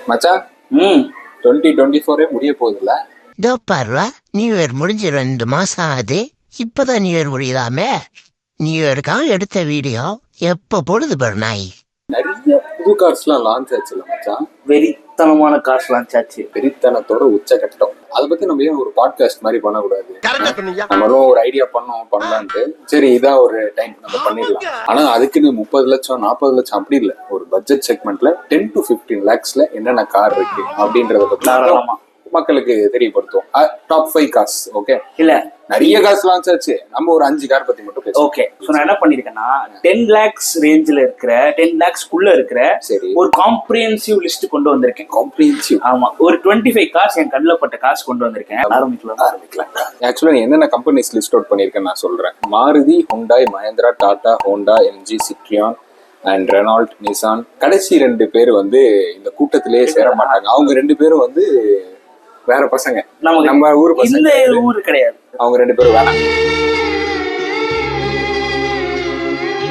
மச்சான், 2024 முடிய போகுதுல்ல? இதோ பாருவா, நியூ இயர் முடிஞ்சு 2 மாசம் ஆகுது. இப்பதான் நியூ இயர் முடியலாமே. நியூ இயருக்காக எடுத்த வீடியோ எப்ப போடுது பாரு நாய். நிறைய புது கார்ஸ்லாம் லான்ச் ஆச்சுல மச்சான். வெறித்தனமான கார்ஸ் லான்ச் ஆச்சு. வெறித்தனத்தோட உச்சகட்டம். அதை பத்தி நம்ம ஏன் ஒரு பாட்காஸ்ட் மாதிரி பண்ணக்கூடாது? நம்மளும் ஒரு ஐடியா பண்ணலான்ட்டு சரி இதான் ஒரு டைம் நம்ம பண்ணிடலாம். ஆனா அதுக்குன்னு 30 லட்சம் 40 லட்சம் அப்படி இல்லை. ஒரு பட்ஜெட் செக்மெண்ட்ல 10 to 15 lakhsல என்னென்ன கார் இருக்கு அப்படின்றத பத்தி தாராளமா மக்களுக்கு தெரியப்படுத்துவோம். Top 5 cars. ஓகே, இல்ல நிறைய கார்ஸ் லான்ச் ஆச்சு. நம்ம ஒரு 5 கார் பத்தி மட்டும் பேசுவோம். ஓகே, சோ நான் என்ன பண்ணிருக்கேன்னா 10 lakhs ரேஞ்சில இருக்கிற 10 lakhsக்குள்ள இருக்கிற சரி ஒரு காம்ப்ரிஹென்சிவ் லிஸ்ட் கொண்டு வந்திருக்கேன். காம்ப்ரிஹென்சிவ், ஆமா, ஒரு 25 கார்ஸ் என் கண்ணில் பட்ட கார்ஸ் கொண்டு வந்திருக்கேன். ஆரம்பிக்கலாம். ஆக்சுவலா நீ என்னென்ன கம்பெனிஸ் லிஸ்ட் அவுட் பண்ணிருக்கேன்னு நான் சொல்றேன். Maruti, Hyundai, Mahindra, Tata, Honda, LG, Citroen and Renault, Nissan. கடைசி 2 பேர் வந்து இந்த கூட்டத்திலேயே சேர மாட்டாங்க. அவங்க 2 பேரும் வந்து வேற பசங்க, நம்ம ஊர் பசங்க. இந்த ஊர் கிடையாது. அவங்க 2 பேரும் வேணாம்.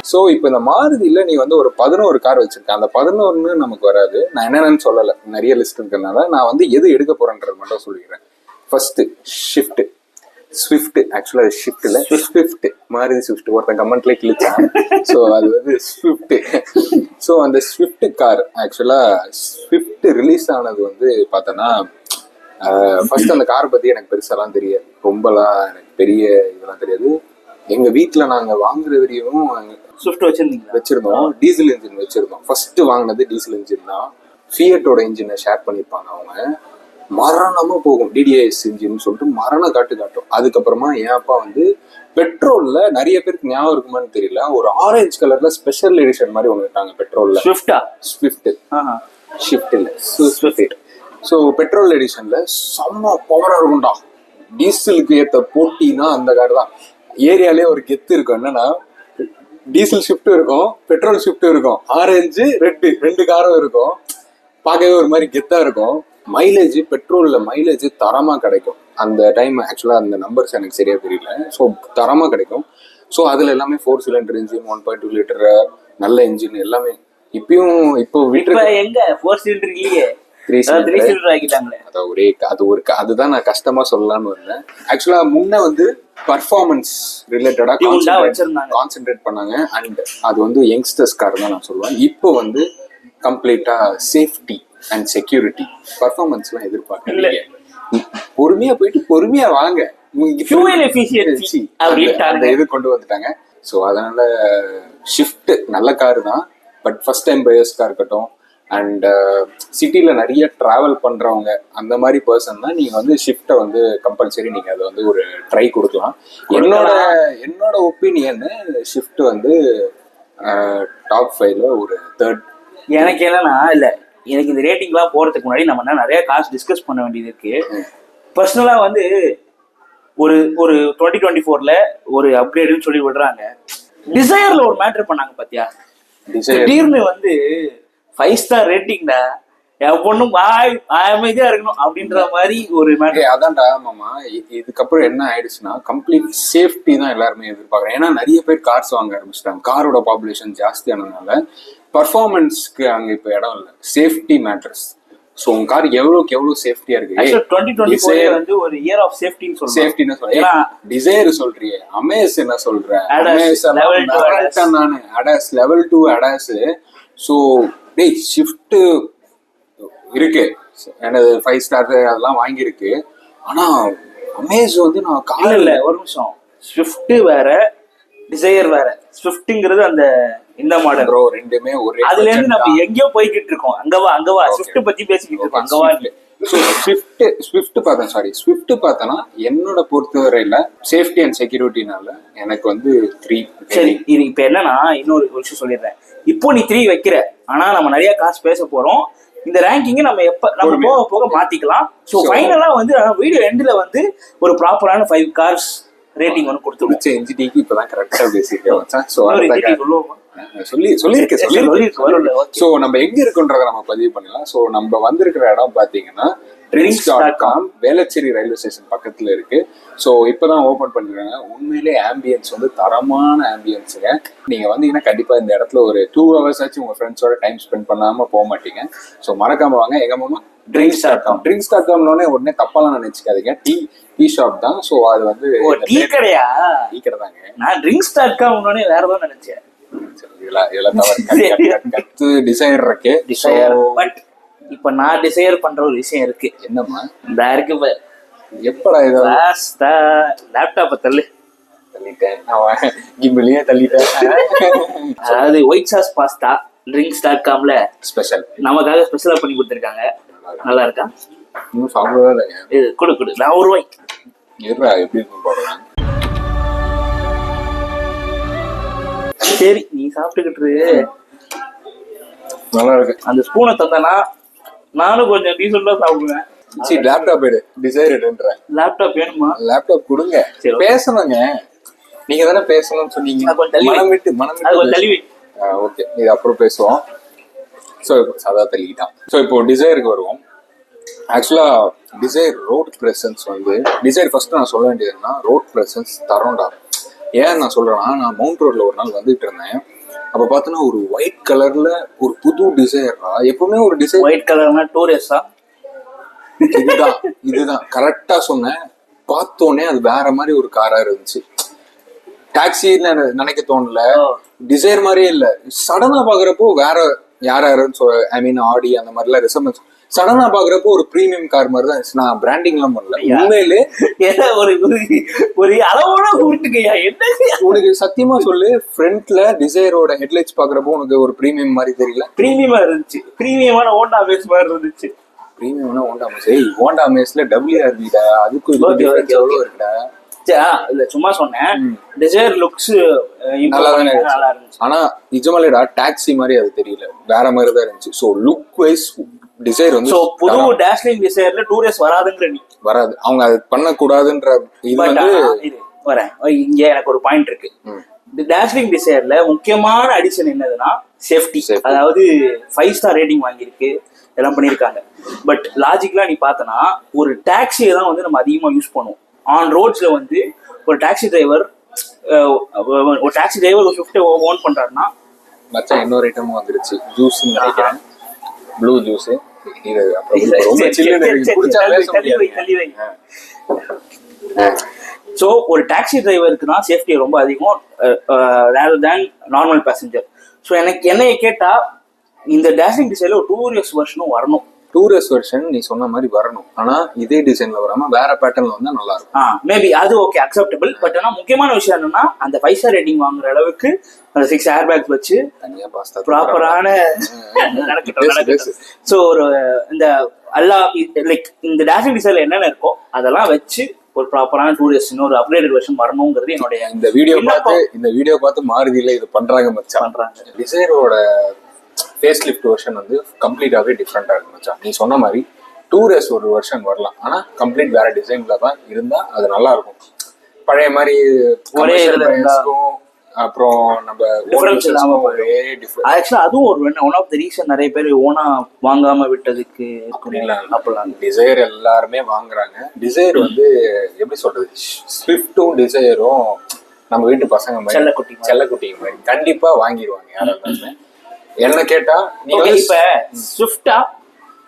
சோ இப்ப இந்த மாருதியில நீ வந்து ஒரு 11 கார் வச்சிருக்க. அந்த 11 நமக்கு வராது. நான் என்னன்னு சொல்லல, நிறைய லிஸ்ட் இருக்கிறதுனால நான் வந்து எது எடுக்க போறேன்றது மட்டும் சொல்லிக்கிறேன். First shift. ஸ்விஃப்ட், ஆக்சுவலா ஷிஃப்ட் இல்ல, ஸ்விஃப்ட். மாருதி ஸ்விஃப்ட் ஒருத்தன் கமெண்ட்ல கிழிச்சான். ஸோ அது வந்து ஸ்விஃப்ட். ஸோ அந்த ஸ்விஃப்ட் கார், ஆக்சுவலா ஸ்விஃப்ட் ரிலீஸ் ஆனது வந்து பார்த்தோன்னா ஃபர்ஸ்ட் அந்த காரை பத்தி எனக்கு பெருசாலாம் தெரியாது. ரொம்பலாம் எனக்கு பெரிய இதெல்லாம் தெரியாது. எங்க வீட்டுல நாங்க வாங்குற வரையும் ஸ்விஃப்ட் வச்சிருந்தோம். டீசல் இன்ஜின் வச்சிருந்தோம். ஃபர்ஸ்ட் வாங்கினது டீசல் இன்ஜின் தான். ஃபியட்டோட இன்ஜினை ஷேர் பண்ணியிருப்பாங்க அவங்க. மரணமா போகும் டிடிஐஎஸ் இன்ஜின் சொல்லிட்டு மரண காட்டும். அதுக்கப்புறமா என் அப்பா வந்து பெட்ரோல்ல, நிறைய பேருக்கு ஞாபகம் இருக்குமான்னு தெரியல, ஒரு ஆரஞ்சு கலர்ல ஸ்பெஷல் எடிஷன் மாதிரி ஒன்று விட்டாங்க பெட்ரோல்ல. ஸ்விஃப்ட் இல்ல, ஸ்விஃப்ட். ஸோ பெட்ரோல் எடிஷன்ல செம்ம பவரா இருக்கும்டா. டீசலுக்கு ஏற்ற போட்டினா அந்த கார் தான். ஏரியாலே ஒரு கெத்து இருக்கும். என்னன்னா டீசல் ஷிஃப்ட் இருக்கும், பெட்ரோல் ஷிஃப்ட் இருக்கும், ஆரஞ்சு ரெட்டு 2 காரும் இருக்கும். பார்க்கவே ஒரு மாதிரி கெத்தா இருக்கும். மைலேஜ், பெட்ரோல்ல மைலேஜ் தரமா கிடைக்கும். அந்த டைம் ஆக்சுவலா அந்த நம்பர்ஸ் எனக்கு சரியா தெரியல. ஸோ தரமா கிடைக்கும். ஸோ அதுல எல்லாமே 4 சிலிண்டர் இன்ஜின், 1.2 லிட்டர் நல்ல இன்ஜின் எல்லாமே. இப்போ வீட்டுல எங்க 4 சிலிண்டர் இல்லையே, 3 சிலிண்டர் ஆகிட்டாங்களே. அதுதான் நான் கஷ்டமா சொல்லலாம்னு வந்தேன். ஆக்சுவலா முன்ன வந்து பர்ஃபார்மன்ஸ் ரிலேட்டடா கான்சென்ட்ரேட் பண்ணாங்க. அண்ட் அது வந்து யங்ஸ்டர்ஸ் கார் தான் நான் சொல்லுவேன். இப்போ வந்து கம்ப்ளீட்டா சேஃப்டி அண்ட் செக்யூரிட்டி, பர்ஃபார்மன்ஸ்லாம் எதிர்பார்க்கல. பொறுமையா போயிட்டு பொறுமையா வாங்க, அந்த இது கொண்டு வந்துட்டாங்க. ஸோ அதனால ஷிஃப்ட் நல்ல காரு தான். பட் ஃபர்ஸ்ட் டைம் பையர்ஸ்க்கா இருக்கட்டும் அண்ட் சிட்டில நிறைய டிராவல் பண்றவங்க அந்த மாதிரி பர்சன் தான் நீங்க வந்து ஷிஃப்ட்டை வந்து கம்பல்சரி நீங்க அதை வந்து ஒரு ட்ரை கொடுக்கலாம். என்னோட ஒப்பீனியன் ஷிஃப்ட் வந்து டாப் 5ல ஒரு 3rd. எனக்கு என்னன்னா, இல்ல எனக்கு இந்த ரேட்டிங்லாம் போறதுக்கு முன்னாடி நம்ம நிறைய காசு டிஸ்கஸ் பண்ண வேண்டியது இருக்கு. பர்சனலா வந்து ஒரு 2024ல ஒரு அப்கிரேடுன்னு சொல்லி விடுறாங்க. டிசைர்ல ஒரு மேட்டர் பண்ணாங்க பாத்தியா? திடீர்னு வந்து 5 ஸ்டார் ரேட்டிங்டா, என் பொண்ணும் அமைதியா இருக்கணும் அப்படின்ற மாதிரி ஒரு மேட்டர். அதான்டா மாமா. இதுக்கப்புறம் என்ன ஆயிடுச்சுன்னா கம்ப்ளீட் சேஃப்டி தான் எல்லாருமே எதிர்பார்க்கறேன். ஏன்னா நிறைய பேர் கார்ஸ் வாங்க ஆரம்பிச்சிட்டாங்க. காரோட பாப்புலேஷன் ஜாஸ்தி ஆனதுனால பர்ஃபார்மன்ஸ்க்கு அங்க இப்ப இடம் இல்லை. Safety matters. ஸோ உங்க கார் எவ்வளவுக்கு எவ்வளவு சேஃப்டியா இருக்கு. 2024 வந்து ஒரு இயர் ஆஃப் சேஃப்டின்னு சொல்றேன். சேஃப்டின்னு சொல்றேன். டிசைர் சொல்றியே, அமேஸ் என்ன சொல்ற? அமேஸ் நானு அடாஸ் லெவல் 2 அடாஸ். ஸோ டேய் ஷிஃப்ட் இருக்கு, எனது 5 ஸ்டார் அதெல்லாம் வாங்கியிருக்கு. ஆனா அமேஸ் வந்து நான் கார் இல்ல ஒரு நிமிஷம், ஸ்விஃப்ட் வேற டிசைர் வேற. ஸ்விஃப்ட்ங்கிறது அந்த இந்த மாடல் ப்ரோ, ரெண்டுமே ஒரே. அதுல இருந்து நம்ம எங்கேயோ போய்கிட்டு இருக்கோம். அங்கவா ஸ்விஃப்ட் பத்தி பேசிக்கிட்டு இருக்கோம். அங்கவா ஸ்விஃப்ட் பார்த்தனா என்னோட பொறுத்தவரையில சேஃப்டி அண்ட் செக்யூரிட்டினால எனக்கு வந்து 3. சரி, இது இப்ப என்னன்னா இன்னொரு விஷயம் சொல்லிடுறேன். இப்போ நீ 3 வைக்கிற, ஆனா நம்ம நிறைய காசு பேச போறோம். இந்த ரேங்கிங் நம்ம போக போக மாத்திக்கலாம். ஸோ ஃபைனலா வந்து வீடியோ எண்ட்ல வந்து ஒரு ப்ராப்பரான 5 கார்ஸ் ரேட்டிங் ஒன்று கொடுத்து என்ஜிடிக்கு இப்பதான் கரெக்டா பேசிருக்கேன். சொல்லியிருக்கேன். ஸோ நம்ம எங்க இருக்குன்றத நம்ம பதிவு பண்ணலாம். ஸோ நம்ம வந்திருக்கிற இடம் பாத்தீங்கன்னா drinks.com வேளச்சேரி ரயில்வே ஸ்டேஷன் பக்கத்துல இருக்கு. ஸோ இப்பதான் ஓபன் பண்ணிருக்காங்க. உண்மையிலே ஆம்பியன்ஸ் வந்து தரமான ஆம்பியன்ஸுங்க. நீங்க வந்தீங்கன்னா கண்டிப்பா இந்த இடத்துல ஒரு 2 hours ஆச்சு உங்க ஃப்ரெண்ட்ஸோட டைம் ஸ்பெண்ட் பண்ணாம போக மாட்டீங்க. ஸோ மறக்காம வாங்க. எங்க மாமா drinks.com உடனே தப்பாலாம் நினைச்சுக்காதீங்க. டீ ஷாப் தான். ஸோ அது வந்து டீ கடையா? டீ கடை தாங்க. நான் drinks.com வேற ஏதோ நினைச்சேன். டிசைர் இருக்கு. பட் இப்ப நான் டிசைர் பண்ற ஒரு விஷயம் இருக்கு. என்னம்மா? இந்த இருக்கு எப்படா இதை லேப்டாப்ப தள்ளிட்டேன். கிம்பிளியே தள்ளிட்டேன். அதாவது ஒயிட் சாஸ் பாஸ்தா drinks.comல ஸ்பெஷல் நமக்காக ஸ்பெஷலா பண்ணி கொடுத்துருக்காங்க. நல்லா இருக்கா? இன்னும் சாப்பிடவே இல்லைங்க. இது கொடு நான் ஒரு ரூபாய் எப்படி இருக்கு பாருங்க. சரி நீ சாப்பிட்டுக்கிட்டு நல்லா இருக்கு. அந்த ஸ்பூனை தந்தானா நானும் கொஞ்சம் டீசெண்டா சாப்பிடுவேன். சரி லேப்டாப் எடு. டிசைர் எடுன்றேன். லேப்டாப் வேணுமா? லேப்டாப் கொடுங்க. பேசணுங்க. நீங்க தானே பேசணும்னு சொன்னீங்க. மனம் விட்டு தள்ளி. ஓகே, இது அப்புறம் பேசுவோம். ஸோ இப்போ சதா தள்ளிக்கிட்டான். ஸோ இப்போ டிசைருக்கு வருவோம். ஆக்சுவலா டிசைர் ரோட் ப்ரெசன்ஸ் வந்து டிசைர் ஃபர்ஸ்ட் நான் சொல்ல வேண்டியதுன்னா ரோட் ப்ரெசன்ஸ் தரோண்டா. ஏன் நான் சொல்றேன்னா, நான் மவுண்ட் ரோட்ல ஒரு நாள் வந்துட்டு இருந்தேன். அப்ப பார்த்தோன்னா ஒரு ஒயிட் கலர்ல ஒரு புது டிசைரா. எப்பவுமே ஒரு டிசைர் ஒயிட் கலர்னா டூரிஸ்டா? இதுதான் கரெக்டா சொன்னேன். பார்த்தோன்னே அது வேற மாதிரி ஒரு காரா இருந்துச்சு. டாக்ஸின்னு நினைக்க தோணல. டிசைர் மாதிரியே இல்ல. சடனா பாக்குறப்போ வேற யாருன்னு ஐ மீன் ஆடி அந்த மாதிரிலாம் ரிசம்பன்ஸ். சடனா பாக்குறப்போ ஒரு பிரீமியம் கார் மாதிரி தான். நான் பிராண்டிங் எல்லாம் பண்ணல. உண்மையிலே ஒரு அளவோட கூப்பிட்டுக்கையா என்ன உனக்கு சத்தியமா சொல்லு. ஃப்ரண்ட்ல டிசைரோட ஹெட்லைட்ஸ் பாக்குறப்போ உனக்கு ஒரு பிரீமியம் மாதிரி தெரியல? பிரீமியமா இருந்துச்சு. பிரீமியமான ஹோண்டா பேஸ் மாதிரி இருந்துச்சு. பிரீமியம்னா ஹோண்டா மேஸ். ஹோண்டா மேஸ்ல WRVடா. அதுக்கும் எவ்வளவு இருக்குடா. இல்ல சும்மா சொன்னேன். டிசைர் லுக்ஸ் நல்லா இருந்துச்சு. ஆனா நிஜமாலேடா டாக்ஸி மாதிரி அது தெரியல. வேற மாதிரி தான் இருந்துச்சு. சோ லுக் வைஸ் டிசைர் வந்து புது டாஷ்லிங் டிசைர்ல டூரிஸ்ட் வராதுங்கிற நீ வராது. அவங்க அது பண்ணக்கூடாதுன்ற இது வந்து வரேன். இங்க எனக்கு ஒரு பாயிண்ட் இருக்கு. டாஷ்லிங் டிசைர்ல முக்கியமான அடிஷன் என்னதுன்னா சேஃப்டி. அதாவது 5 ஸ்டார் ரேட்டிங் வாங்கியிருக்கு, எல்லாம் பண்ணியிருக்காங்க. பட் லாஜிக்கலா நீ பார்த்தனா ஒரு டாக்ஸியை தான் வந்து நம்ம அதிகமா யூஸ் பண்ணுவோம். ஆன் ரோட்ஸ்ல வந்து ஒரு டாக்ஸி டிரைவர் ஒரு ஸ்விஃப்ட் ஓன் பண்றாருன்னா மச்சான் இன்னொரு ஐட்டமும் வந்துருச்சு. ஜூஸ் நினைக்கிறேன். Blue juice. இது ரொம்ப சில்லுன்னு இருக்கு. குடிச்சா பேச முடியாது. ஸோ ஒரு டாக்ஸி டிரைவருக்கு தான் சேஃப்டி ரொம்ப அதிகம் rather than normal passenger. So எனக்கு என்னைய கேட்டா இந்த டேஷிங் டிசைன்ல ஒரு டூரிஸ்ட் வெர்ஷனும் வரணும். டூரிஸ்ட் வெர்ஷன் நீ சொன்ன மாதிரி வரணும். ஆனா இதே டிசைன்ல வராம வேற பேட்டர்ன்ல வந்தா நல்லா இருக்கும். மேபி அது ஓகே, அக்செப்டபிள். பட் ஆனா முக்கியமான விஷயம் என்னன்னா அந்த 5 ஸ்டார் ரேட்டிங் வாங்குற அளவுக்கு அந்த 6 ஏர் பேக்ஸ் வச்சு தனியா பாஸ்தா ப்ராப்பரான ஸோ ஒரு இந்த லைக் இந்த டேஷிங் டிசைன்ல என்னென்ன இருக்கோ அதெல்லாம் வச்சு ஒரு ப்ராப்பரான டூரிஸ்ட் இன்னொரு அப்கிரேடட் வெர்ஷன் வரணுங்கிறது என்னுடைய இந்த வீடியோ பார்த்து மாறுதியில இது பண்றாங்க மச்சான். டிசைரோட ஃபேஸ் லிஃப்ட் வெர்ஷன் வந்து கம்ப்ளீட்டாவே டிஃப்ரெண்டா இருக்கு மச்சான். நீ சொன்ன மாதிரி டூரிஸ்ட் ஒரு வெர்ஷன் வரலாம். ஆனா கம்ப்ளீட் வேற டிசைன்ல தான் இருந்தா அது நல்லா இருக்கும். பழைய மாதிரி ஒரே அப்புறம் நம்ம ஆக்சுவலா அதுவும் ஒரு ஒன் ஆஃப் த ரீசன் நிறைய பேர் ஓனா வாங்காம விட்டதுக்கு. அப்பெல்லாம் டிசைர் எல்லாருமே வாங்குறாங்க. டிசைர் வந்து எப்படி சொல்றது, ஸ்விஃப்டும் டிசைரும் நம்ம வீட்டு பசங்க மாதிரி செல்லக்குட்டி மாதிரி கண்டிப்பா வாங்கிடுவாங்க யாராலுமே. என்ன கேட்டா நீங்க இப்ப ஸ்விஃப்டா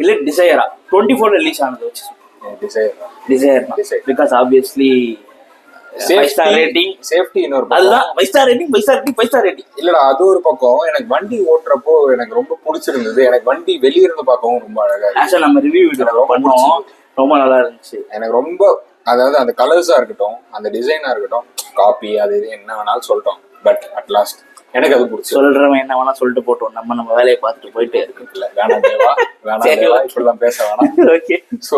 இல்ல டிசைரா 24 ரிலீஸ் ஆனது வச்சு Dzire because obviously 5 star rating safety இன்னொரு அதுதான் 5 ஸ்டார் ரேட்டிங் இல்லடா. அது ஒரு பக்கம். எனக்கு வண்டி ஓட்டுறப்போ எனக்கு ரொம்ப பிடிச்சிருந்தது. எனக்கு வண்டி வெளிய இருந்து பார்க்கவும் ரொம்ப அழகா இருக்கு. நம்ம ரிவ்யூ வீடியோ பண்ணோம், ரொம்ப நல்லா இருந்துச்சு. எனக்கு ரொம்ப அதாவது அந்த கலர்ஸா இருக்கட்டும், அந்த டிசைனா இருக்கட்டும், காப்பி அது இது என்ன வேணாலும் சொல்லிட்டோம். பட் அட் லாஸ்ட் எனக்கு அது பிடிச்சி சொல்றவன் என்ன வேணா சொல்லிட்டு போட்டோம். நம்ம வேலையை பார்த்துட்டு போயிட்டே இருக்குல்ல. வேணாம் இப்படிலாம் பேச வேணாம். ஓகே. ஸோ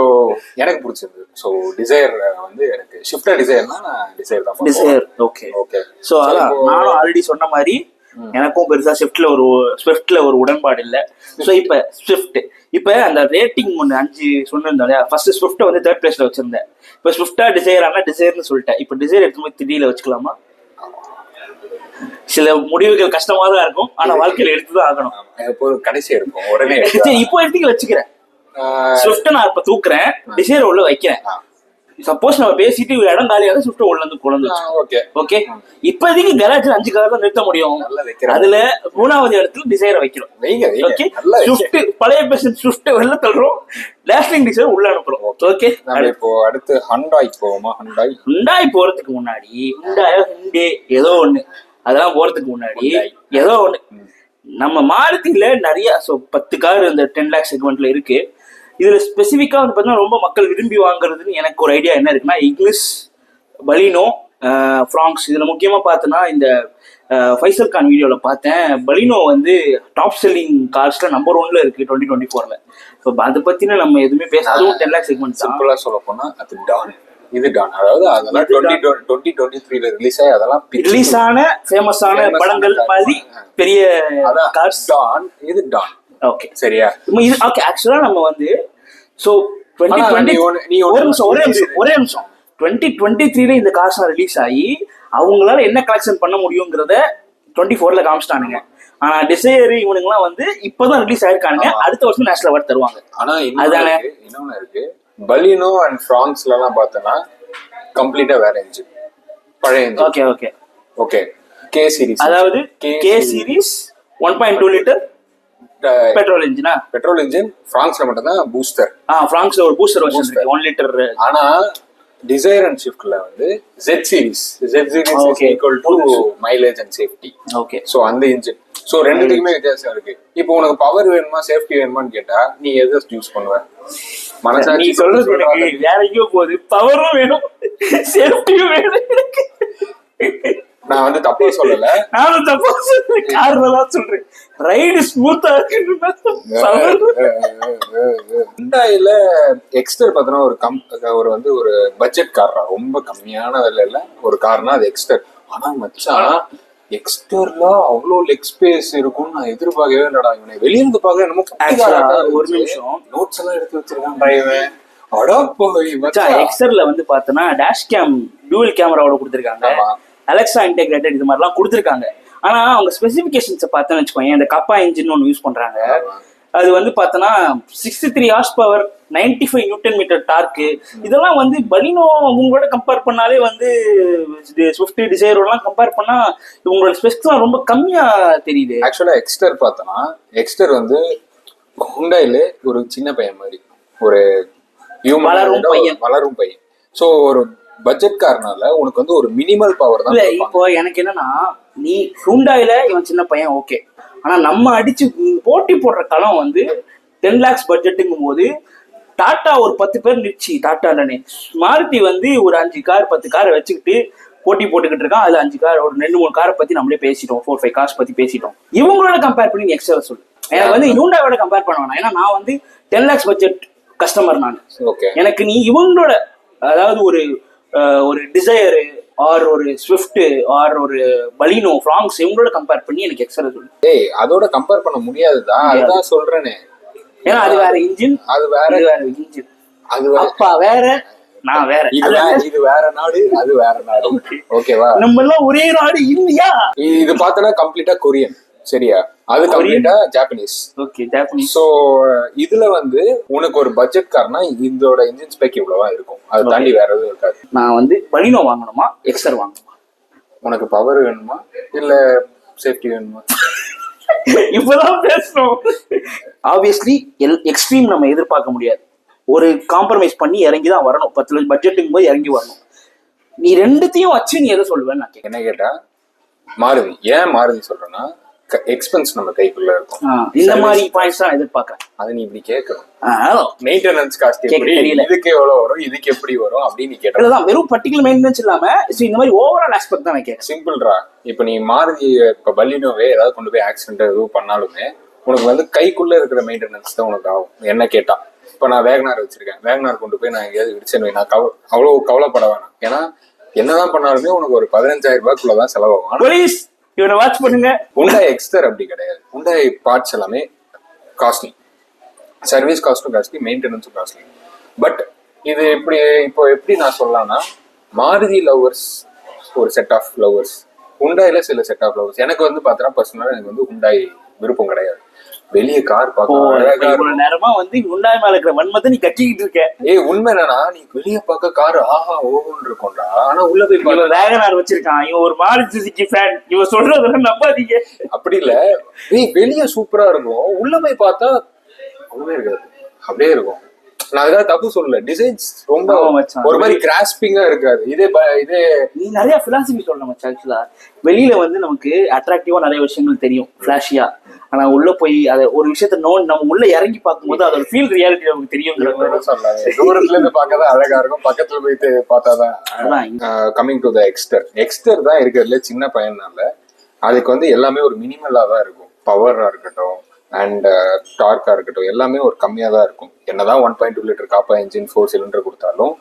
எனக்கு பிடிச்சிருந்தது. ஸோ டிசைர் வந்து எனக்கு ஷிஃப்டா டிசைர்னா நான் டிசைர் தான். Desire okay okay. ஸோ அதான் நானும் ஆல்ரெடி சொன்ன மாதிரி எனக்கும் பெருசா ஸ்விஃப்ட்ல ஒரு உடன்பாடு இல்லை. ஸோ இப்ப அந்த ரேட்டிங் ஒன்று 5 சொன்னிருந்தோம். ஃபர்ஸ்ட் ஸ்விஃப்ட்டை வந்து 3rd பிளேஸ்ல வச்சிருந்தேன். இப்போ ஸ்விஃப்டா டிசைரானா டிசைர்னு சொல்லிட்டேன். இப்போ டிசைர் எடுத்து போய் 3D வச்சுக்கலாமா? சில முடிவுகள் கஷ்டமா தான் இருக்கும், ஆனா வாழ்க்கையில எடுத்துதான் ஆகணும். கடைசி எடுக்கும் உடனே இப்போ எடுத்து வச்சுக்கிறேன். ஸ்விஃப்ட் நான் இப்ப தூக்குறேன், டிசைர் உள்ள வைக்கிறேன். சப்போஸ் நம்ம பேசிட்டு இடம் காலியாக ஸ்விஃப்ட் உள்ள இருந்து கொண்டு ஓகே ஓகே. இப்போதைக்கு கராஜ் 5 கார் தான் நிறுத்த முடியும். அதுல 3வது இடத்துல டிசைரை வைக்கிறோம். ஓகே, ஸ்விஃப்ட் பழைய பேஷன் ஸ்விஃப்ட் வெளில தள்ளுறோம், டாஸ்லிங் டிசைர் உள்ள அனுப்புறோம். ஓகே, இப்போ அடுத்து ஹண்டாய் போவோமா? ஹண்டாய் போறதுக்கு முன்னாடி ஹிண்டே ஏதோ ஒண்ணு அதெல்லாம் போறதுக்கு முன்னாடி ஏதோ ஒண்ணு நம்ம மாருதியில நிறைய 10 கார் இந்த 10 lakh செக்மெண்ட்ல இருக்கு. இதுல ஸ்பெசிஃபிக்கா வந்து பாத்தீங்கன்னா ரொம்ப மக்கள் விரும்பி வாங்குறதுன்னு எனக்கு ஒரு ஐடியா என்ன இருக்குன்னா, இக்னிஸ், பலினோ, ஃப்ராங்க்ஸ். இதுல முக்கியமா பார்த்தோன்னா இந்த ஃபைசல் கான் வீடியோல பார்த்தேன், பலினோ வந்து டாப் செல்லிங் கார்ஸ்ல நம்பர் 1ல இருக்கு 2024ல. ஸோ அதை பத்தின நம்ம எதுவுமே பேச, அதுவும் 10 lakh செக்மெண்ட். சிம்பிளா சொல்ல போனா அது டான், இது டான். அதாவது அதெல்லாம் 2023ல ரிலீஸ் ஆகி அதெல்லாம் ரிலீஸ் ஆன ஃபேமஸான படங்கள் மாதிரி பெரிய கார்ஸ். டான், இது டான். ஓகே, சரியா? இது ஓகே. ஆக்சுவலா நம்ம வந்து ஸோ 2023ல இந்த கார்ஸ் ரிலீஸ் ஆகி அவங்களால என்ன கலெக்ஷன் பண்ண முடியுங்கிறத 24ல காமிச்சிட்டானுங்க. ஆனா டிசைர் இவனுங்கலாம் வந்து இப்பதான் ரிலீஸ் ஆயிருக்கானுங்க, அடுத்த வருஷம் நேஷனல் அவார்ட் தருவாங்க. ஆனா அதுதானே இன்னொன்னு இருக்கு. பலினோ அண்ட் ஃப்ராங்க்ஸ்ல எல்லாம் பார்த்தோன்னா கம்ப்ளீட்டா வேற இன்ஜின், பழைய engine. Okay okay okay. K series, அதாவது கே சீரிஸ் 1.2 லிட்டர் பெட்ரோல் இன்ஜினா? Petrol engine. ஃப்ராங்க்ஸ்ல மட்டும் தான் பூஸ்டர். ஃப்ராங்க்ஸ்ல ஒரு பூஸ்டர் வெர்ஷன் இருக்கு 1 லிட்டர். ஆனா டிசைர் அண்ட் ஷிஃப்ட்ல வந்து Z series is equal to mileage and safety. Okay, so அந்த இன்ஜின். சோ ரெண்டுத்துக்குமே வித்தியாசம் இருக்கு. இப்போ உனக்கு பவர் வேணுமா சேஃப்டி வேணுமான்னு கேட்டா நீ எதை யூஸ் பண்ணுவ? நீ சொல்றது வேற எங்கேயோ போகுது. பவரும் வேணும், சேஃப்டியும் வேணும். நான் வந்து தப்பா சொல்லல, நானும் தப்பா சொல்றேன், காரணம் சொல்றேன். ரைடு ஸ்மூத்தா இருக்கு. ஹுண்டாயில எக்ஸ்டர் பார்த்தோன்னா ஒரு வந்து ஒரு பட்ஜெட் கார்னா, ரொம்ப கம்மியான விலையில ஒரு கார்னா அது எக்ஸ்டர். ஆனா மச்சான் எக்ஸ்டர்ல அவ்வளோ லெக் ஸ்பேஸ் இருக்கும்னு நான் எதிர்பார்க்கவே இல்லடா. இவனை வெளியிருந்து பார்க்க என்னமோ ஒரு நிமிஷம் நோட்ஸ் எல்லாம் எடுத்து வச்சிருக்கான் இவன். எக்ஸ்டர்ல வந்து பார்த்தோன்னா டேஷ் கேம் டூவல் கேமராவோட கொடுத்துருக்காங்க, அலெக்சா இன்டெகிரேட்டட் இது மாதிரிலாம் கொடுத்துருக்காங்க. ஆனா அவங்க ஸ்பெசிபிகேஷன்ஸை பார்த்தோன்னு வச்சுக்கோங்க, இந்த கப்பா இன்ஜின் ஒன்று யூஸ் பண்றாங்க. அது வந்து பார்த்தோன்னா 63 horse power, 95 newton metre torque. இதெல்லாம் வந்து பலினோ உங்களோட கம்பேர் பண்ணாலே வந்து ஸ்விஃப்ட் டிசைரோடலாம் கம்பேர் பண்ணா இவங்களோட ஸ்பெக்ஸ்லாம் ரொம்ப கம்மியா தெரியுது. ஆக்சுவலா எக்ஸ்டர் பார்த்தோன்னா எக்ஸ்டர் வந்து ஹுண்டாயில ஒரு சின்ன பையன் மாதிரி, ஒரு வளரும் பையன். ஸோ ஒரு பட்ஜெட் காரனால உனக்கு வந்து ஒரு மினிமல் பவர் தான். இப்போ எனக்கு என்னன்னா, நீ ஹுண்டாயில இவன் சின்ன பையன் ஓகே, ஆனா நம்ம அடிச்சு போட்டி போடுற களம் வந்து 10 lakhs பட்ஜெட்டுங்கும் போது டாடா ஒரு 10 பேர் நிச்சு, டாடா மாருதி வந்து ஒரு 5 கார் 10 காரை வச்சுக்கிட்டு போட்டி போட்டுக்கிட்டு இருக்கான். அதுல 5 கார் ஒரு 2-3 காரை பத்தி நம்மளே பேசிட்டோம், 4-5 கார்ஸ் பத்தி பேசிட்டோம். இவங்களோட கம்பேர் பண்ணி எக்ஸ்ட்ரா சொல்லு. எனக்கு வந்து ஹுண்டாயோட கம்பேர் பண்ண வேணாம், ஏன்னா நான் வந்து 10 lakhs பட்ஜெட் கஸ்டமர் நான். எனக்கு நீ இவங்களோட அதாவது ஒரு டிசைர் ஆர் ஒரு ஸ்விஃப்ட் ஆர் ஒரு பலினோ ஃப்ராங்க்ஸ் இவங்களோட கம்பேர் பண்ணி எனக்கு எக்ஸ்ட்ரா சொல்லு. ஏய் அதோட கம்பேர் பண்ண முடியாதுதான், அதுதான் சொல்றேனே. ஏன்னா அது வேற இன்ஜின், அது வேற இன்ஜின், அது அப்பா வேற நான் வேற, இது வேற நாடு அது வேற நாடு. ஓகேவா? நம்ம எல்லாம் ஒரே நாடு இல்லையா? இது பார்த்தனா கம்ப்ளீட்டா கொரியன், சரியா? அது கம்ப்ளீட்டா ஜாப்பனீஸ். Okay, Japanese. சோ இதுல வந்து உனக்கு ஒரு பட்ஜெட் கார்னா இதோட இன்ஜின் ஸ்பெக் இவ்வளவா இருக்கும், அது தாண்டி வேற எதுவும் இருக்காது. நான் வந்து பலினோ வாங்கணுமா எக்ஸ்டர் வாங்கணுமா? உனக்கு பவர் வேணுமா இல்ல சேஃப்டி வேணுமா? இப்பதான் பேசணும். ஆப்வியஸ்லி எக்ஸ்ட்ரீம் நம்ம எதிர்பார்க்க முடியாது, ஒரு காம்ப்ரமைஸ் பண்ணி இறங்கிதான் வரணும். 10 லட்சம் பட்ஜெட்டுங்கும் போது இறங்கி வரணும். நீ ரெண்டுத்தையும் வச்சு நீ எதை சொல்லுவேன்னு நான் என்ன கேட்டா, மாருதி. ஏன் மாருதி சொல்றேன்னா எக்ஸ்பென்ஸ் நம்ம கைக்குள்ள இருக்கும். இந்த மாதிரி பாயிண்ட்ஸ் தான் எதிர்பார்க்கறேன். அதை நீ இப்படி கேட்கணும். மெயின்டெனன்ஸ் காஸ்ட் எப்படி, இதுக்கு எவ்வளவு வரும், இதுக்கு எப்படி வரும் அப்படின்னு கேட்டதான். வெறும் பர்டிகுலர் மெயின்டெனன்ஸ் இல்லாம இந்த மாதிரி ஓவரால் ஆஸ்பெக்ட் தான் கேட்க. சிம்பிள்ரா. இப்ப நீ மாருதி இப்ப பலினோவே ஏதாவது கொண்டு போய் ஆக்சிடென்ட் எதுவும் பண்ணாலுமே உனக்கு வந்து கைக்குள்ள இருக்கிற மெயின்டெனன்ஸ் தான் உனக்கு ஆகும். என்ன கேட்டா, இப்ப நான் வேகனார் வச்சிருக்கேன், வேகனார் கொண்டு போய் நான் எங்கேயாவது இடிச்சேன்னு நான் அவ்வளவு கவலைப்பட வேணாம். ஏன்னா என்னதான் பண்ணாலுமே உனக்கு ஒரு 15,000 ரூபாய்க்குள்ளதான் செலவாகும். இவனை வாட்ச் பண்ணுங்க. ஹுண்டாய் எக்ஸ்டர் அப்படி கிடையாது. ஹுண்டாய் பார்ட்ஸ் எல்லாமே காஸ்ட்லி, சர்வீஸ் காஸ்ட்டும் காஸ்ட்லி, மெயின்டெனன்ஸும் காஸ்ட்லி. பட் இது எப்படி நான் சொல்லலாம்னா, மாருதி லவர்ஸ் ஒரு செட் ஆஃப் லவர்ஸ், ஹுண்டாயில சில செட் ஆஃப் லவர்ஸ். எனக்கு வந்து பார்த்தோன்னா பர்சனலாக எனக்கு வந்து ஹுண்டாய் விருப்பம் கிடையாது. வெளிய கார் ஓ, பார்க்க இப்ப அழகா இவ்வளவு இருக்கும். நேரமா வந்து உண்டாய் மேல இருக்கிற வன்மத்தை நீ கட்டிக்கிட்டு இருக்க. ஏய் உண்மை என்னன்னா நீ வெளிய பார்க்க கார் ஆஹா ஓஹோன்னு இருக்கும்டா, ஆனா உள்ள போய் பார்க்க இவன் வேகனார் வச்சிருக்கான், இவன் ஒரு மாருதி சுசுகி ஃபேன், இவன் சொல்றதெல்லாம் நம்பாதீங்க. அப்படி இல்ல. ஏய் வெளிய சூப்பரா இருக்கும், உள்ள போய் பார்த்தா ஒண்ணுமே இருக்காது, அப்படியே இருக்கும். நான் அதுக்காக தப்பு சொல்லல, டிசைன்ஸ் ரொம்ப ஆமா மச்சான். ஒரு மாதிரி கிராஸ்பிங்கா இருக்காது. இதே நீ நிறைய பிலாசபி சொல்ற மச்சான். ஆக்சுவலா வெளியில வந்து நமக்கு அட்ராக்டிவா நிறைய விஷயங்கள் தெரியும், பிளாஷியா. ஆனா உள்ள போய் அதை ஒரு விஷயத்த நம்ம உள்ள இறங்கி பார்க்கும்போது அதோட ஃபீல் ரியாலிட்டி நமக்கு தெரியும். சொல்லாங்க, தூரத்துல இருந்து பார்க்கதான் அழகா இருக்கும், பக்கத்துல போயிட்டு பார்த்தாதான். கமிங் டு த எக்ஸ்டர் தான் இருக்கிறதுல சின்ன பையனால அதுக்கு வந்து எல்லாமே ஒரு மினிமலா தான் இருக்கும். பவரா இருக்கட்டும் அண்ட் டார்க்கா இருக்கட்டும் எல்லாமே ஒரு கம்மியா தான் இருக்கும். என்னதான் 1.2 லிட்டர் காப்பா இன்ஜின் 4 சிலிண்டர் கொடுத்தாலும்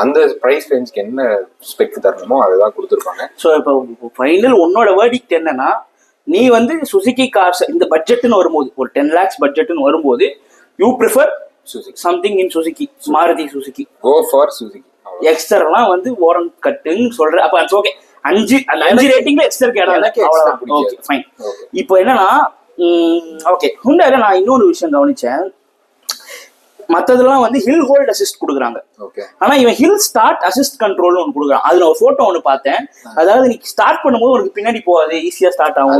அந்த பிரைஸ் ரேஞ்சுக்கு என்ன ஸ்பெக் தரணுமோ அதுதான் கொடுத்துருப்பாங்க. ஸோ இப்போ ஃபைனல் உன்னோட வேர்டிக்ட் என்னன்னா, நீ வந்து சுசுகி கார்ஸ் இந்த பட்ஜெட்னு வரும்போது, ஒரு 10 lakhs பட்ஜெட்னு வரும்போது, you prefer Suzuki something in Suzuki, Maruti Suzuki. Go for Suzuki. எக்ஸ்டர்லாம் வந்து ஓரம் கட்டுன்னு சொல்ற. அப்ப அது ஓகே, அந்த 5 ரேட்டிங்ல எக்ஸ்டர் கேடா எனக்கு அவ்வளவுதான். Okay fine. இப்போ என்னன்னா ஓகே, ஹுண்டாயில நான் இன்னொரு விஷயம் கவனிச்சேன். மத்ததெல்லாம் வந்து ஹில் ஹோல்ட் அசிஸ்ட் கொடுக்குறாங்க. ஆனா இவன் ஹில் ஸ்டார்ட் அசிஸ்ட் கண்ட்ரோல்னு ஒன்று கொடுக்குறான். அதுல ஒரு போட்டோ ஒன்று பார்த்தேன். அதாவது நீ ஸ்டார்ட் பண்ணும்போது உனக்கு பின்னாடி போகாது, ஈஸியா ஸ்டார்ட் ஆகும்.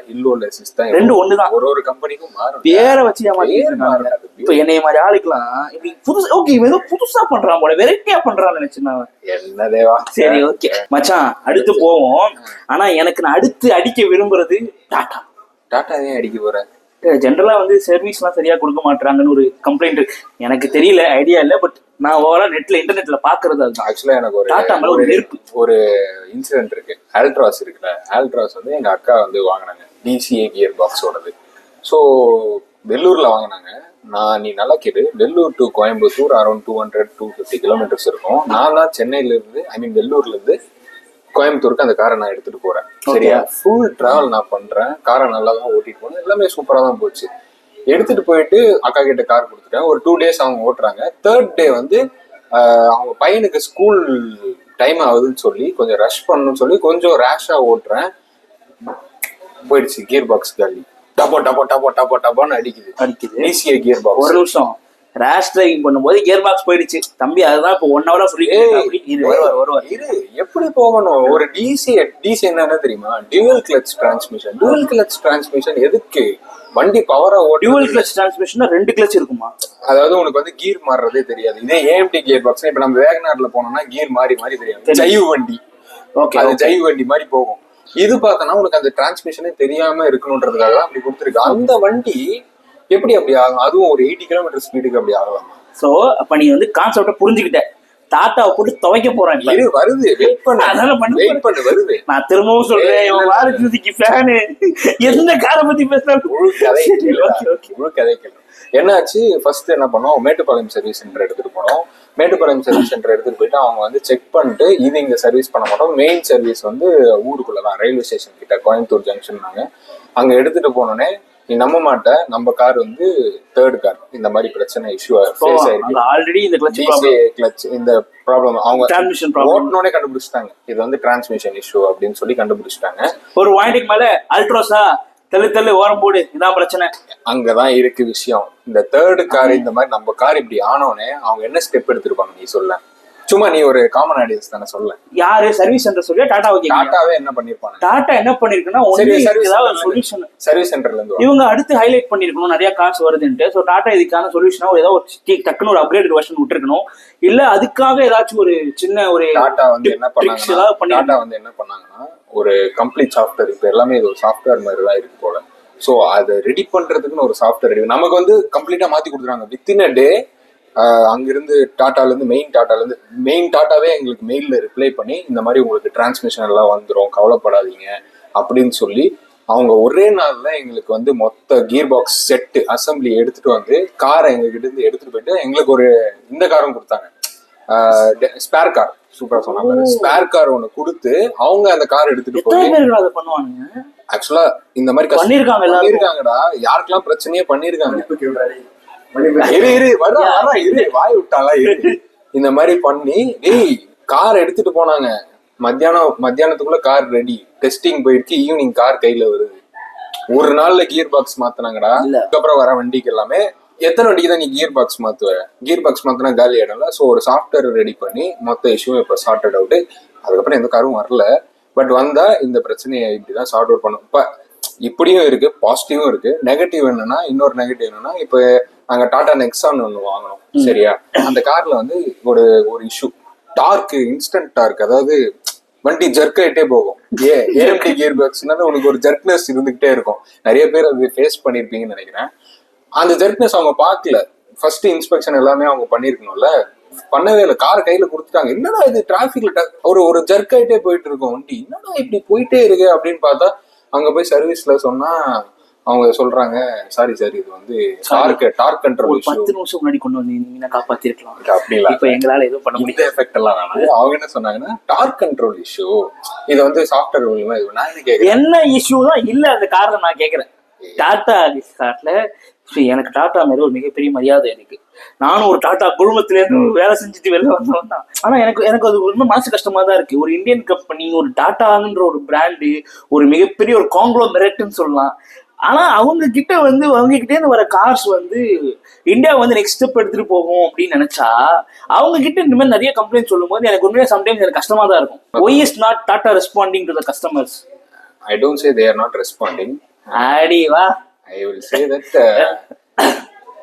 ஹில் ஹோல்ட் அசிஸ்ட் தான் ரெண்டு ஒண்ணுதான், ஒரு கம்பெனிக்கும் மாறும், பேரை வச்சு ஏமாத்திருக்காங்க. இப்ப என்னைய மாதிரி ஆளுக்கலாம் இப்படி புதுசு ஓகே, இவன் ஏதோ புதுசா பண்றான் போல, வெரைட்டியா பண்றான்னு நினைச்சேன். என்ன தேவா. சரி ஓகே மச்சான், அடுத்து போவோம். ஆனா எனக்கு நான் அடுத்து அடிக்க விரும்புறது டாடா. டாடா ஏன் அடிக்க போற? ஜென்ரலா வந்து சர்வீஸ் எல்லாம் சரியா கொடுக்க மாட்டாங்கன்னு ஒரு கம்ப்ளைண்ட் இருக்கு. எனக்கு தெரியல, ஐடியா இல்ல, பட் நான் ஓவரா இன்டர்நெட்ல பாக்குறது அதுதான். ஆக்சுவலா எனக்கு டாடா மேல ஒரு நெருப்பு, ஒரு இன்சிடென்ட் இருக்கு. ஆல்ட்ராஸ் இருக்குல்ல, ஆல்ட்ராஸ் வந்து எங்க அக்கா வந்து வாங்கினாங்க, டிசிஏ கியர் பாக்ஸோடது. ஸோ வெள்ளூர்ல வாங்கினாங்க. நீ நல்லா கேட்டு, Vellore to Coimbatore around 200-250 kilometres இருக்கும். நான் தான் சென்னையில இருந்து வெள்ளூர்ல இருந்து கோயம்புத்தூருக்கு அந்த காரை நான் எடுத்துட்டு போறேன். சரியா, ஃபுல் டிராவல் நான் பண்றேன், காரை நல்லா தான் ஓட்டிட்டு போனேன், எல்லாமே சூப்பரா தான் போச்சு. எடுத்துட்டு போயிட்டு அக்கா கிட்ட கார் கொடுத்துட்டேன். ஒரு 2 days அவங்க ஓட்டுறாங்க. 3rd day வந்து அவங்க பையனுக்கு ஸ்கூல் டைம் ஆகுதுன்னு சொல்லி கொஞ்சம் ரஷ் பண்ணணும்னு சொல்லி கொஞ்சம் ரேஷா ஓட்டுறேன். போயிடுச்சு கியர் பாக்ஸ் காலி. டபோ டபோ டபோ டபோ டபோன்னு அடிக்குது ஈஸியா கியர் பாக்ஸ். ஒரு நிமிஷம், ரேஷ் டிரைவிங் பண்ணும்போது கியர் பாக்ஸ் போயிடுச்சு தம்பி, அதுதான் இப்போ 1 hour ஃப்ரீ. இரு, எப்படி போகணும்? ஒரு டிசி என்னன்னு தெரியுமா? Dual clutch transmission. Dual clutch transmission எதுக்கு? வண்டி பவரா ஓடும். டியூவல் கிளட்ச் டிரான்ஸ்மிஷன் 2 கிளட்ச் இருக்குமா? அதாவது உனக்கு வந்து கீர் மாறுறதே தெரியாது. இதே ஏஎம்டி கியர் பாக்ஸ். இப்ப நம்ம வேகனார்ல போனோம்னா கீர் மாறி தெரியும். ஜைவ் வண்டி, ஓகே, அது ஜைவ் வண்டி மாதிரி போகும். இது பார்த்தனா உனக்கு அந்த டிரான்ஸ்மிஷனே தெரியாம இருக்கணும்ன்றதுக்காக தான் அப்படி கொடுத்துருக்கு. அந்த வண்டி எப்படி அப்படி ஆகும்? அதுவும் ஒரு 80 கிலோமீட்டர் ஸ்பீடுக்கு அப்படி ஆகலாம். சோ அப்ப நீ வந்து கான்செப்ட புரிஞ்சுக்கிட்ட. டாட்டாவை போட்டு துவைக்க போறேன். வருது, வெயிட் பண்ணு வருது. நான் திரும்பவும் சொல்றேன், மாருதி சுசுகி ஃபேனு. எந்த காரை பத்தி பேசுறாங்க? முழு கதை கேளு. என்னாச்சு, ஃபர்ஸ்ட் என்ன பண்ணோம், மேட்டுப்பாளையம் சர்வீஸ் சென்டர் எடுத்துட்டு போனோம். மேட்டுப்பாளையம் சர்வீஸ் சென்டர் எடுத்துட்டு போயிட்டு அவங்க வந்து செக் பண்ணிட்டு, இது இங்க சர்வீஸ் பண்ண மாட்டோம், மெயின் சர்வீஸ் வந்து ஊருக்குள்ளதான், ரயில்வே ஸ்டேஷன் கிட்ட, கோயம்புத்தூர் ஜங்ஷன். அங்க எடுத்துட்டு போனோன்னே நீ நம்ப மாட்ட, நம்ம கார் வந்து 3rd கார் இந்த மாதிரி பிரச்சனை இஷ்யூ ஃபேஸ் ஆயிருக்கு. ஆல்ரெடி இந்த கிளட்ச் இந்த ப்ராப்ளம் அவங்க ஓட்டனோனே கண்டுபிடிச்சிட்டாங்க. இது வந்து டிரான்ஸ்மிஷன் இஷ்யூ அப்படின்னு சொல்லி கண்டுபிடிச்சிட்டாங்க. ஒரு வாண்டிக்கு மேல அல்ட்ரோஸா தள்ளு ஓரம் போடு, இதான் பிரச்சனை. அங்கதான் இருக்கு விஷயம். இந்த 3rd கார் இந்த மாதிரி நம்ம கார் இப்படி ஆனோடனே அவங்க என்ன ஸ்டெப் எடுத்திருப்பாங்க நீ சொல்ல? சும்மா நீ ஒரு காமன் ஆடியன்ஸ் தானே சொல்ல. யாரு சர்வீஸ் சென்டர் சொல்லியா டாடா? டாட்டாவே என்ன பண்ணிருப்பாங்க? டாடா என்ன பண்ணிருக்குன்னா, சொல்யூஷன் சர்வீஸ் சென்டர்ல இருந்து இவங்க அடுத்து ஹைலைட் பண்ணிருக்கணும், நிறைய காசு வருதுன்ட்டு. சோ டாடா இதுக்கான சொல்யூஷனா ஏதாவது ஒரு டக்குன்னு ஒரு அப்கிரேட் வெர்ஷன் விட்டுருக்கணும். இல்ல அதுக்காக ஏதாச்சும் ஒரு சின்ன ஒரு டாடா வந்து என்ன பண்ணாங்கன்னா ஒரு கம்ப்ளீட் சாஃப்ட்வேர். இப்ப எல்லாமே இது ஒரு சாஃப்ட்வேர் மாதிரி தான் இருக்கு போல. சோ அதை ரெடி பண்றதுக்குன்னு ஒரு சாஃப்ட்வேர் ரெடி நமக்கு வந்து கம்ப்ளீட்டா மாத்தி கொடுத்துறாங்க வித்தின் அ டே. அங்கிருந்து மெயின் டாட்டாவே எங்களுக்கு மெயில்ல ரிப்ளை பண்ணி, இந்த மாதிரி உங்களுக்கு டிரான்ஸ்மிஷன் எல்லாம் வந்துடும், கவலைப்படாதீங்க அப்படின்னு சொல்லி அவங்க ஒரே நாள்ல எங்களுக்கு வந்து மொத்த கியர் பாக்ஸ் செட்டு அசம்பிளி எடுத்துட்டு வந்து காரை எங்ககிட்ட இருந்து எடுத்துட்டு போயிட்டு எங்களுக்கு ஒரு இந்த காரும் கொடுத்தாங்க, ஸ்பேர் கார். சூப்பரா சொன்னாங்க. ஸ்பேர் கார் ஒண்ணு கொடுத்து அவங்க அந்த கார் எடுத்துட்டு போய் பண்ணுவாங்க. ஆக்சுவலா இந்த மாதிரி பண்ணிருக்காங்கடா, யாருக்கெல்லாம் பிரச்சனையே பண்ணிருக்காங்க. வாய் விட்டாலா இந்த மாதிரி பண்ணி கார் எடுத்துட்டு போனாங்க. மத்தியானத்துக்குள்ள கார் ரெடி, டெஸ்டிங் போயிருக்கு, ஈவினிங் கார் கையில வருது. ஒரு நாள்ல கியர் பாக்ஸ் மாத்தினாங்கடா. இல்ல. அதுக்கப்புறம் வர வண்டிக்கு எல்லாமே எத்தனை வண்டிக்கு தான் நீ கியர் பாக்ஸ் மாத்துவ? கியர் பாக்ஸ் மாத்தினா காலி ஆயிடும்ல. ஸோ ஒரு சாஃப்ட்வேர் ரெடி பண்ணி மொத்த இஷ்யூ இப்போ சார்ட் அவுட். அதுக்கப்புறம் எந்த காரும் வரல. பட் வந்தா இந்த பிரச்சனையை இப்படிதான் சார்ட் அவுட் பண்ணும். இப்ப இப்படியும் இருக்கு, பாசிட்டிவும் இருக்கு. நெகட்டிவ் என்னன்னா, இன்னொரு நெகட்டிவ் என்னன்னா, இப்ப நாங்க டாடா நெக்ஸான் ஒண்ணு வாங்கினோம் சரியா. அந்த கார்ல வந்து ஒரு இஷ்யூ, டார்க், இன்ஸ்டன்ட் டார்க், அதாவது வண்டி ஜர்க் ஆயிட்டே போகும். ஏஎம்டி கியர் பாக்ஸ்னால உனக்கு ஒரு ஜர்க்னஸ் இருந்துகிட்டே இருக்கும். நிறைய பேர் அது ஃபேஸ் பண்ணிருப்பீங்கன்னு நினைக்கிறேன். அந்த ஜர்க்னஸ் அவங்க பார்க்கல. ஃபர்ஸ்ட் இன்ஸ்பெக்ஷன் எல்லாமே அவங்க பண்ணிருக்கணும்ல, பண்ணவே இல்லை. கார் கையில கொடுத்துட்டாங்க. என்னடா இது டிராபிக்ல ஒரு ஜர்க் ஆயிட்டே போயிட்டு இருக்கும் வண்டி, என்னடா இப்படி போயிட்டே இருக்கு அப்படின்னு பார்த்தா அங்க போய் சர்வீஸ்ல சொன்னா அவங்க சொல்றாங்க, சாரி சார் இது வந்து டார்க் கண்ட்ரோல் இஷ்யூ. 10 நிமிஷம் முன்னாடி கொண்டு வந்து காப்பாத்திருக்கலாம். அப்படிலாம் இப்ப எங்களால எதுவும் பண்ண முடியாது. எஃபெக்ட் எல்லாம் வேணாம். அவங்க என்ன சொன்னாங்கன்னா டார்க் கண்ட்ரோல் இஷ்யூ, இது வந்து சாஃப்ட்வேர் மூலமா. இது நான் என்ன கேக்குறேன், என்ன இஷ்யூ தான் இல்ல அந்த கார்ல நான் கேக்குறேன். டாடா கார்ல எனக்கு டாடா மேல ஒரு மிகப்பெரிய மரியாதை இருக்கு. நானும் ஒரு டாடா குழுமத்துல இருந்து வேலை செஞ்சுட்டு வெளில வந்தவன் தான். ஆனா எனக்கு அது ரொம்ப மனசு கஷ்டமா தான் இருக்கு. ஒரு இந்தியன் கம்பெனி, ஒரு டாடான்ற ஒரு பிராண்டு, ஒரு மிகப்பெரிய ஒரு காங்க்ளோமெரேட்னு சொல்லலாம். ஆனா அவங்க கிட்ட வந்து அவங்க கிட்டே இருந்து வர கார்ஸ் வந்து இந்தியா வந்து நெக்ஸ்ட் ஸ்டெப் எடுத்துட்டு போகும் அப்படின்னு நினைச்சா, அவங்க கிட்ட இந்த மாதிரி நிறைய கம்ப்ளைண்ட் சொல்லும் போது எனக்கு உண்மையா சம்டைம்ஸ் எனக்கு கஷ்டமா தான் இருக்கும். Why is not Tata responding to the customers? I don't say they are not responding. ஆடி வா. I will say that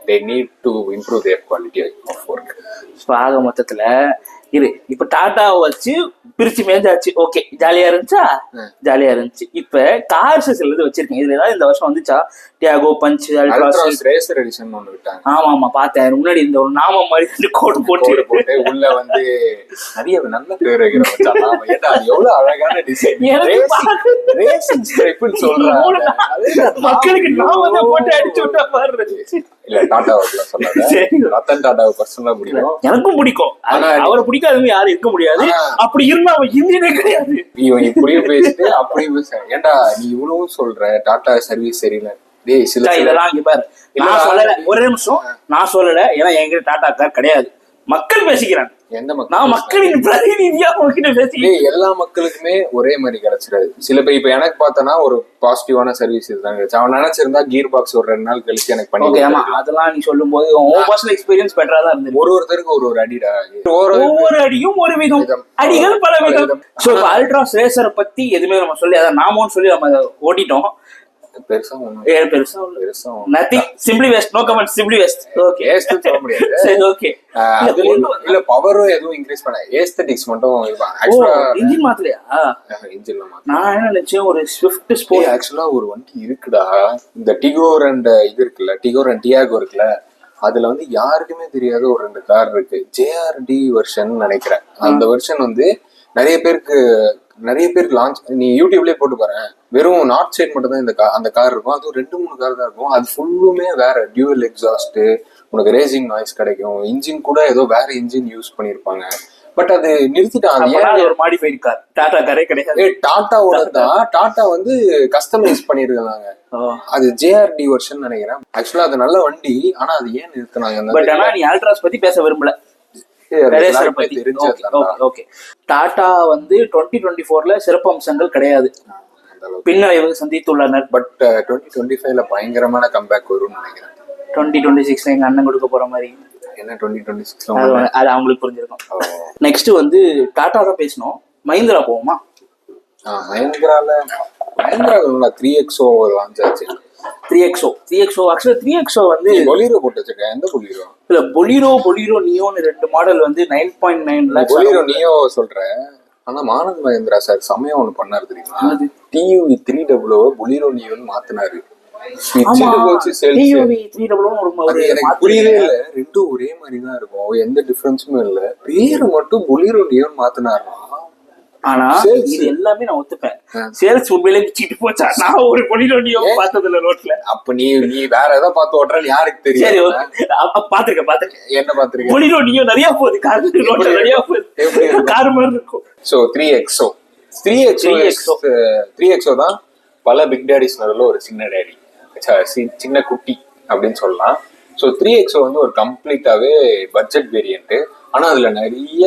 they need to improve their quality of work. ஆக மொத்தத்துல இப்ப டாட்டாவை வச்சு பிரிச்சு மேஞ்சாச்சு. ஓகே, ஜாலியா இருந்துச்சா? ஜாலியா இருந்துச்சு. இப்ப கார்ஸ் சிலது வச்சிருக்கேன். இதுல ஏதாவது இந்த வருஷம் வந்துச்சா? Tiago, Punch, Altroz Racer Edition ஒன்னு விட்டாங்க. ஆமா பார்த்தேன். முன்னாடி இந்த ஒரு நாம மாதிரி கோட் போட்டு உள்ள வந்து நிறைய நல்ல பேர் வைக்கிறோம். எவ்வளவு அழகான டிசைன், ரேசிங் ஸ்ட்ரைப்னு சொல்றாங்க. மக்களுக்கு நாம தான் போட்டு அடிச்சு விட்டா பாரு. இல்ல டாடாவுக்குள்ள சொல்லாத, ரத்தன் டாடாவை பர்சனலா பிடிக்கும். எனக்கும் பிடிக்கும். அவரை பிடிக்காதவங்க யாரும் இருக்க முடியாது. அப்படி இருந்தா அவன் இந்தியனே கிடையாது. இவன் இப்படியும் பேசிட்டு அப்படியும் பேச, ஏன்டா நீ இவ்வளவு சொல்ற டாடா சர்வீஸ் சரியில்லை. டேய் சில இதெல்லாம் இங்க பாரு, நான் சொல்லல. ஒரே நிமிஷம், நான் சொல்லல. ஏன்னா என்கிட்ட டாடா கார் கிடையாது. மக்கள் பேசிக்கிறாங்க. எந்த மக்கள்? நான் மக்களின் பிரதிநிதியா உங்ககிட்ட பேசிக்கிறேன். எல்லா மக்களுக்குமே ஒரே மாதிரி கிடைச்சிடாது. சில பேர் இப்ப எனக்கு பார்த்தனா ஒரு பாசிட்டிவான சர்வீஸ் இதுதான் கிடைச்சு. அவன் நினைச்சிருந்தா கியர் பாக்ஸ் ஒரு 2 நாள் கழிச்சு எனக்கு பண்ணி. ஆமா, அதெல்லாம் நீ சொல்லும் போது உன் பர்சனல் எக்ஸ்பீரியன்ஸ் பெட்டரா தான் இருந்தது. ஒருத்தருக்கு ஒரு அடிடா, ஒவ்வொரு அடியும் ஒரு விதம், அடிகள் பல விதம். சோ இப்ப அல்ட்ராஸ் ரேசரை பத்தி எதுவுமே நம்ம சொல்லி அதை நாமோன்னு சொல்லி நம்ம ஓட்டிட்டோம். பெருசா nothing, simply waste, no comment, simply waste. Okay, waste சொல்ல முடியாது. சரி, ஓகே. இல்ல பவரும் எதுவும் இன்கிரீஸ் பண்ண, ஏஸ்தெட்டிக்ஸ் மட்டும் ஆக்சுவலா இன்ஜின் மாத்தலையா? இன்ஜின்ல மாத்த. நான் என்ன நினைச்சேன், ஒரு ஸ்விஃப்ட் ஸ்போர்ட். ஆக்சுவலா ஒரு வண்டி இருக்குடா, இந்த டிகோர் அண்ட் இது இருக்குல்ல, டிகோர் அண்ட் டியாகோ இருக்குல்ல, அதுல வந்து யாருக்குமே தெரியாத ஒரு 2 கார் இருக்கு. JRD வெர்ஷன் நினைக்கிறேன். அந்த வெர்ஷன் வந்து நிறைய பேருக்கு லான்ச், நீ யூடியூப்லயே போட்டு பாரு, வெறும் நார்த் சைட் மட்டும் தான் அந்த கார் இருக்கும். அதுவும் 2-3 கார் தான் இருக்கும். அது ஃபுல்லுமே வேற டியூவல் எக்ஸாஸ்ட், உனக்கு ரேசிங் நாய்ஸ் கிடைக்கும். இன்ஜின் கூட ஏதோ வேற இன்ஜின் யூஸ் பண்ணிருப்பாங்க. பட் அது நிறுத்திட்டாங்க. ஒரு மாடிஃபைட் கார், டாடா காரே கிடையாது. டாட்டாவோட தான். டாட்டா வந்து கஸ்டமைஸ் பண்ணிருக்காங்க. அது JRD வெர்ஷன் நினைக்கிறேன். ஆக்சுவலா அது நல்ல வண்டி. ஆனா அது ஏன் நிறுத்தினாங்க? பட் ஆனா நீ அல்ட்ராஸ் பத்தி பேச விரும்பல. டாடா வந்து 2024ல சிறப்பு அம்சங்கள் கிடையாது, பின்னடைவு சந்தித்துள்ளனர். பட் 2025ல பயங்கரமான கம்பேக் வரும்னு நினைக்கிறேன். 2026ல எங்க அண்ணன் கொடுக்க போற மாதிரி. என்ன 2026ல அது அவங்களுக்கு புரிஞ்சிருக்கும். நெக்ஸ்ட் வந்து டாடா தான் பேசணும். மஹிந்திரா போவோமா? மஹிந்திரால 3XO லான்ச் ஆச்சு. 3XO ஆக்சுவலா 3XO வந்து பொலிரோ போட்டு வச்சிருக்கேன். எந்த பொலிரோ? இல்ல, பொலிரோ நியோன்னு 2 மாடல் வந்து 9.9 lakhs. பொலிரோ நியோ சொல்றேன். ஆனா மானந்த் மஹிந்திரா சார் சமயம் ஒண்ணு பண்ணாரு தெரியுமா? TUV 300 பொலிரோ நியோன்னு மாத்தினாரு. புரியவே இல்ல, ரெண்டும் ஒரே மாதிரிதான் இருக்கும், எந்த டிஃபரன்ஸுமே இல்ல. பேரு மட்டும் பொலிரோ நியோன்னு மாத்தினாரு. ஆனா இது எல்லாமே நான் ஒத்துப்பேன். சேல்ஸ் உண்மையிலே பிச்சுட்டு போச்சா? நான் ஒரு பொலிரோ நியோ பார்த்ததுல ரோட்ல. அப்ப நீ வேற ஏதாவது பார்த்து ஓட்டுறன்னு யாருக்கு தெரியும்? சரி, பாத்துருக்கேன். என்ன பாத்துருக்கேன்? பொலிரோ நியோ நிறைய போகுது, கார் ரோட்ல நிறைய போகுது, கார் மாதிரி இருக்கும். சோ 3XO தான் பல பிக் டேடிஸ் நடுவுல ஒரு சின்ன டேடி, சின்ன குட்டி அப்படின்னு சொல்லலாம். ஸோ 3XO வந்து ஒரு கம்ப்ளீட்டாவே பட்ஜெட் வேரியன்ட். ஆனா அதுல நிறைய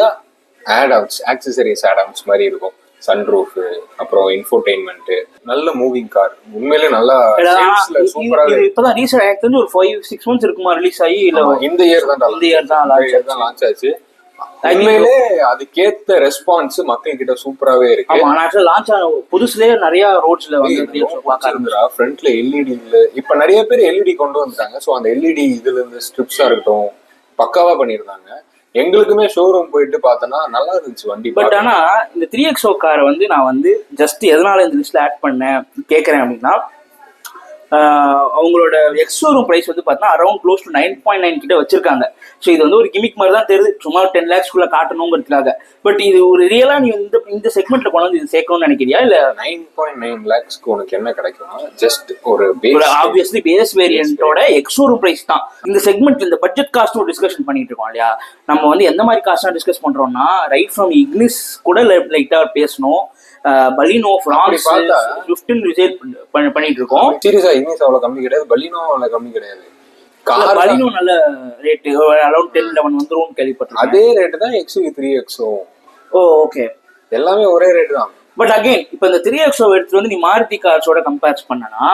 ஆடம்ஸ், ஆக்சசரிஸ் ஆடம்ஸ் மாதிரி இருக்கும். சன்ரூஃப், அப்புறம் இன்ஃபோடெயின்மெண்ட், நல்ல மூவிங் கார், உண்மையிலே நல்லா சூப்பரா. இப்பதான் ரீசெண்ட் எனக்கு தெரிஞ்சு ஒரு 5-6 months இருக்குமா ரிலீஸ் ஆகி, இல்ல இந்த இயர் தான் லான்ச் ஆச்சு. உண்மையிலே அதுக்கேத்த ரெஸ்பான்ஸ் மக்கள் கிட்ட சூப்பராவே இருக்கு. ஆமா, ஆக்சுவலா லான்ச் ஆன புதுசுலயே நிறைய ரோட்ஸ்ல வந்து ஃப்ரண்ட்ல எல்இடி இப்ப நிறைய பேர் எல்இடி கொண்டு வந்துட்டாங்க. சோ அந்த எல்இடி இதுல இருந்து ஸ்ட்ரிப்ஸா இருக்கட்டும் பக்காவா பண்ணிருந்தாங்க. எங்களுக்குமே ஷோரூம் போயிட்டு பார்த்தோன்னா நல்லா இருந்துச்சு வண்டி. பட் ஆனா இந்த 3XO காரை வந்து நான் வந்து ஜஸ்ட் எதனால இந்த லிஸ்ட்ல ஆட் பண்ணேன் கேட்கறேன் அப்படின்னா, அவங்களோட எக்ஸ் ஷோரூம் பிரைஸ் வந்து பார்த்தீங்கன்னா அரௌண்ட் க்ளோஸ் டு 9.9 கிட்ட வச்சிருக்காங்க. ஸோ இது வந்து ஒரு கிமிக் மாதிரி தான் தெரியுது, சும்மா 10 lakhs காட்டணுங்கிறதுக்காக. பட் இது ஒரு ரியலா நீ இந்த செக்மெண்ட்ல கொண்டு வந்து இது சேர்க்கணும்னு நினைக்கிறியா? இல்ல 9.9 lakhsக்கு உனக்கு என்ன கிடைக்கும்னா ஜஸ்ட் ஒரு ஆப்வியஸ்லி பேஸ் வேரியன்ட்டோட எக்ஸ் ஷோரூம் பிரைஸ் தான். இந்த செக்மெண்ட் இந்த பட்ஜெட் காஸ்ட் ஒரு டிஸ்கஷன் பண்ணிட்டு இருக்கோம் இல்லையா, நம்ம வந்து எந்த மாதிரி காஸ்ட் டிஸ்கஸ் பண்றோம்னா ரைட் ஃப்ரம் இக்னிஸ் கூட லைட்டா பேசணும், பலினோ, ஃபிரான்ஸ், ஸ்விஃப்ட் ரிசேல் பண்ணிட்டு இருக்கோம். சீரியஸா இக்னிஸ் அவ்வளவு கம்மி கிடையாது, பலினோ அவ்வளவு கம்மி கிடையாது. பலினோ நல்ல ரேட், அரௌண்ட் 10-11 வந்துரும் கேள்விப்பட்டேன். அதே ரேட் தான் XUV 3XO. ஓ ஓகே, எல்லாமே ஒரே ரேட் தான். பட் அகைன் இப்போ இந்த 3XO எடுத்து வந்து நீ மாருதி கார்ஸோட கம்பேர் பண்ணனா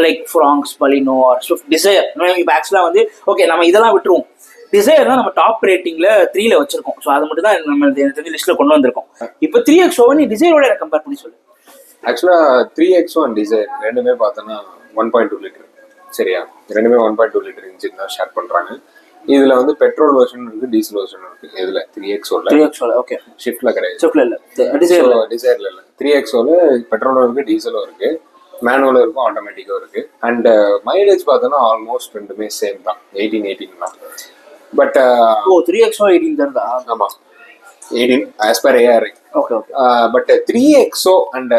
like Fronx, Baleno or Swift Dzire, இப்போ ஆக்சுவலா வந்து ஓகே நம்ம இதெல்லாம் விட்டுருவோம். டிசைர் தான் நம்ம டாப் ரேட்டிங்ல 3ல வச்சிருக்கோம். ஸோ அது மட்டும் தான் நம்ம தெரிஞ்ச லிஸ்ட்ல கொண்டு வந்திருக்கோம். இப்போ 3XO நீ டிசைரோட கம்பேர் பண்ணி சொல்லு. ஆக்சுவலா 3XO அண்ட் டிசைர் ரெண்டுமே பார்த்தோன்னா 1.2 லிட்டர். சரியா, ரெண்டுமே 1.2 லிட்டர் இன்ஜின் தான் ஷேர் பண்றாங்க. இதுல வந்து பெட்ரோல் வெர்ஷன் இருக்கு, டீசல் வெர்ஷன் இருக்கு. இதுல 3XOல ஓகே, ஷிஃப்ட்ல கிடையாது, ஷிஃப்ட்ல இல்ல, டிசைர்ல இல்ல. 3XOல பெட்ரோலும் இருக்கு, டீசலும் இருக்கு, மேனுவலும் இருக்கும், ஆட்டோமேட்டிக்கும் இருக்கு. அண்ட் மைலேஜ் பார்த்தோன்னா ஆல்மோஸ்ட் ரெண்டுமே சேம் தான், 18 தான். பட் 3XO 18 தருதா? ஆமா, 18 as per AR. Okay okay. But 3XO and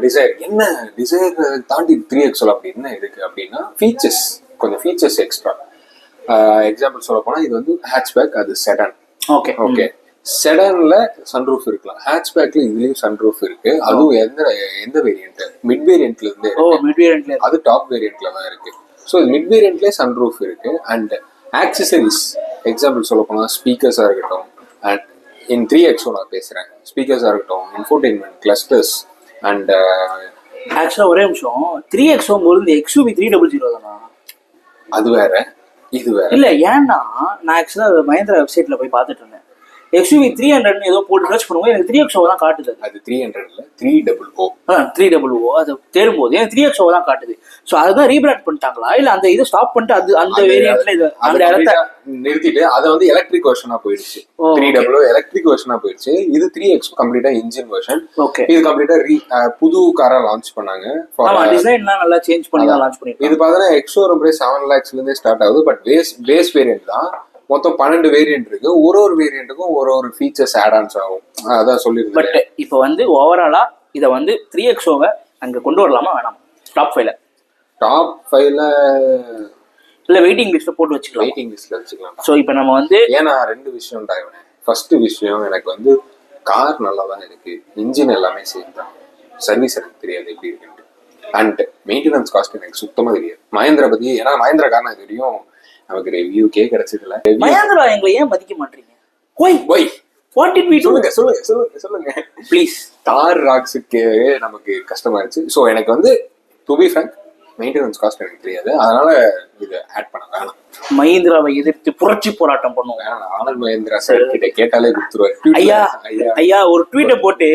Dzire என்ன, டிசைர் தாண்டி 3XO அப்படி என்ன இருக்கு அப்படின்னா ஃபீச்சர்ஸ், கொஞ்சம் ஃபீச்சர்ஸ் எக்ஸ்ட்ரா. எக்ஸாம்பிள் சொல்ல போனா இது வந்து ஹேட்ச்பேக், அது செடான். ஓகே ஓகே, செடான்ல சன்ரூஃப் இருக்கலாம், ஹேட்ச்பேக்ல இதுலயும் சன்ரூஃப் இருக்கு. அதுவும் எந்த வேரியன்ட், மிட் வேரியன்ட்ல இருந்து. மிட் வேரியன்ட்ல, அது டாப் வேரியன்ட்ல தான் இருக்கு. ஸோ மிட் வேரியன்ட்லேயே சன்ரூஃப் இருக்கு. அண்ட் ஆக்சசரிஸ் எக்ஸாம்பிள் சொல்ல போனா ஸ்பீக்கர்ஸா இருக்கட்டும், அண்ட் இன் 3XO நான் பேசுறேன், ஸ்பீக்கர்ஸா இருக்கட்டும், இன்ஃபோடெயின்மெண்ட், கிளஸ்டர்ஸ் அண்ட் ஆக்சுவலா ஒரே நிமிஷம், 3XO போது XUV 300 தானா? அது வேற இது வேற இல்ல. ஏன்னா நான் ஆக்சுவலா மஹேந்திரா வெப்சைட்ல போய் பார்த்துட்டு இருந்தேன், XUV 300 ஏதோ போட்டு சர்ச் பண்ணுவோம், எனக்கு 3XO தான் காட்டுது. அது 300 இல்ல, 300. 300 அது தேடும்போது எனக்கு 3XO தான் காட்டுது. ஸோ அதுதான் ரீபிராண்ட் பண்ணிட்டாங்களா, இல்ல அந்த இதை ஸ்டாப் பண்ணிட்டு அது அந்த வேரியன்ட்ல இது அந்த இடத்த நிறுத்திட்டு அதை வந்து எலக்ட்ரிக் வெர்ஷனா போயிடுச்சு. 300 எலக்ட்ரிக் வெர்ஷனா போயிடுச்சு. இது 3XO கம்ப்ளீட்டா இன்ஜின் வெர்ஷன். ஓகே, இது கம்ப்ளீட்டா புது காரா லான்ச் பண்ணாங்க. ஆமா, டிசைன்லாம் நல்லா சேஞ்ச் பண்ணி தான் லான்ச் பண்ணிருக்காங்க. இது பார்த்தா எக்ஸோரூம் பிரைஸ் 7 lakhsல இருந்தே ஸ்டார்ட் ஆகுது. பட் பேஸ் வேரியன்ட் தான். மொத்தம் 12 வேரியன்ட் இருக்கு. ஒரு வேரியன்ட்டுக்கும் ஒரு ஃபீச்சர்ஸ் ஆட் ஆன்ஸ் ஆகும். அதான் சொல்லிருக்கேன். பட் இப்போ வந்து ஓவராலா இதை வந்து 3XOவை அங்க கொண்டு வரலாமா வேணாமா? டாப் 5ல இல்ல வெயிட்டிங் லிஸ்ட்ல போட்டு வச்சுக்கலாம். வெயிட்டிங் லிஸ்ட்ல வச்சுக்கலாம். ஸோ இப்போ நம்ம வந்து ஏன்னா 2 விஷயம் தான். ஃபர்ஸ்ட் விஷயம், எனக்கு வந்து கார் நல்லா தான் இருக்கு, இன்ஜின் எல்லாமே சேம் தான், சர்வீஸ் எனக்கு தெரியாது எப்படி இருக்குன்ட்டு. அண்ட் மெயின்டெனன்ஸ் காஸ்ட் எனக்கு சுத்தமா தெரியாது மஹேந்திரா பத்தி. ஏன்னா மஹேந்திரா கார் எனக்கு தெரியும், நமக்கு ரிவ்யூக்கே கிடைச்சதுல. மஹேந்திரா எங்களை ஏன் மதிக்க மாட்டீங்க? Why what did we do? சொல்லுங்க ப்ளீஸ். கார் ராக்ஸுக்கு நமக்கு கஷ்டமாயிருச்சு. ஸோ எனக்கு வந்து to be frank maintenance cost எனக்கு தெரியாது, அதனால இதை ஆட் பண்ண வேணாம். மஹேந்திராவை எதிர்த்து புரட்சி போராட்டம் பண்ணுவோம். ஆனந்த் மஹேந்திரா சார் கிட்ட கேட்டாலே கொடுத்துருவாரு. ஐயா ஒரு ட்வீட்டை போட்டு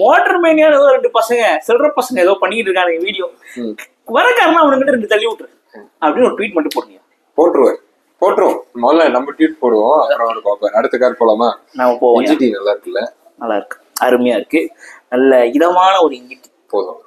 மோட்டர் மேனியான ஏதோ 2 பசங்க சில்லற பசங்க ஏதோ பண்ணிட்டு இருக்காங்க வீடியோ, வர காரணம் அவனுங்கிட்ட 2 தள்ளி விட்டுரு அப்படின்னு ஒரு ட்வீட் மட்டும் போடுங்க. போட்டுருவோம். முதல்ல நம்ம ட்வீட் போடுவோம், அப்புறம் அவர் பார்ப்பார். அடுத்த கார் போலாமா? நம்ம போவோம். இன்ஜிடி நல்லா இருக்குல்ல? நல்லா இருக்கு, அருமையா இருக்கு, நல்ல இதமான ஒரு இன்ஜின். போதும்.